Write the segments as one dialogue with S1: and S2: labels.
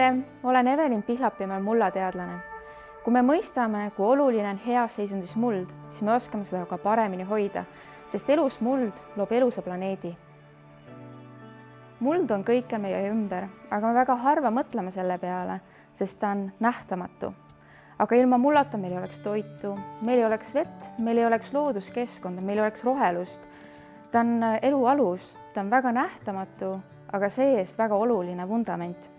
S1: tere, olen Evelin Pihlapimäel mullateadlane. Kui me mõistame, kui oluline on heas seisundis muld, siis me oskame seda ka paremini hoida, sest elus muld loob elusa planeedi. Muld on kõike meie ümber, aga me väga harva mõtleme selle peale, sest ta on nähtamatu. Aga ilma mullata meil ei oleks toitu, meil ei oleks vett, meil ei oleks looduskeskkonda, meil ei oleks rohelust. Ta on elu alus, ta on väga nähtamatu, aga see-eest väga oluline vundament.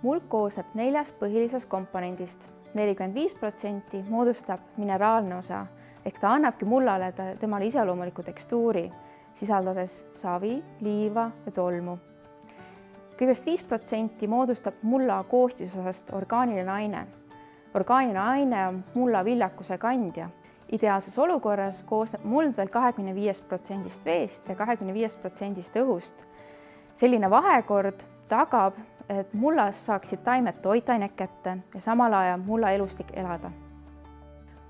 S1: Muld koosneb 4 põhilisest komponendist. 45% moodustab mineraalne osa, ehk ta annabki mullale temale iseloomuliku tekstuuri, sisaldades savi, liiva ja tolmu. Kõigest 5% moodustab mulla koostisosast orgaaniline aine. Orgaaniline aine on mulla viljakuse kandja. Ideaalses olukorras koosneb muld veel 25% veest ja 25% õhust. Selline vahekord tagab, et mullas saaksid taimed toitainet kätte ja samal ajal mulla elustik elada.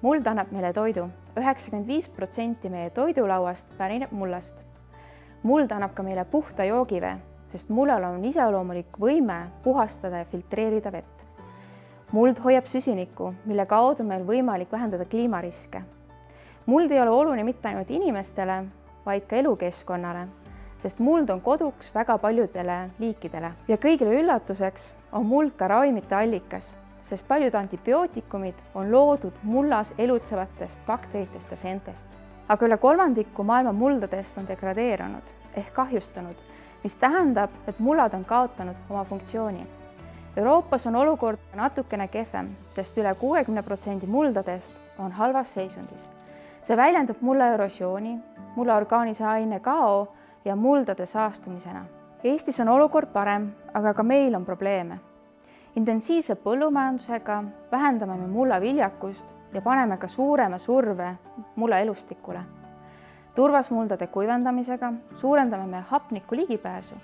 S1: Muld annab meile toidu. 95% meie toidulauast pärineb mullast. Muld annab ka meile puhta joogivee, sest mullal on iseloomulik võime puhastada ja filtreerida vett. Muld hoiab süsinikku, mille kaudu meil võimalik vähendada kliimariske. Muld ei ole oluline mitte ainult inimestele, vaid ka elukeskkonnale, sest muld on koduks väga paljudele liikidele. Ja kõigile üllatuseks on muld ka ravimite allikas, sest paljud antibiootikumid on loodud mullas elutsevatest bakteritest ja seentest. Aga üle 1/3 maailma muldadest on degradeerunud ehk kahjustunud, mis tähendab, et mullad on kaotanud oma funktsiooni. Euroopas on olukord natukene kehvem, sest üle 60% muldadest on halvas seisundis. See väljendub mulla erosiooni, mulla orgaanilise aine kao ja muldade saastumisena. Eestis on olukord parem, aga ka meil on probleeme. Intensiivse põllumajandusega vähendame me mulla viljakust ja paneme ka suurema surve mulla elustikule. Turvasmuldade kuivendamisega suurendame me hapniku ligipääsu,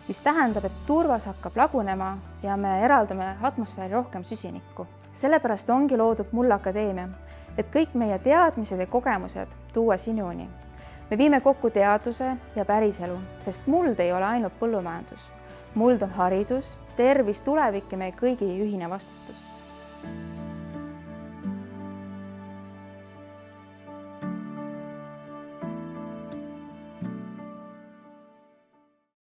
S1: mis tähendab, et turvas hakkab lagunema ja me eraldame atmosfääri rohkem süsinikku. Sellepärast ongi loodud Mullaakadeemia, et kõik meie teadmised ja kogemused tuua sinuni. Me viime kokku teaduse ja päriselu, sest muld ei ole ainult põllumajandus. Muld on haridus, tervis, tulevik ja meie kõigi ühine vastutus.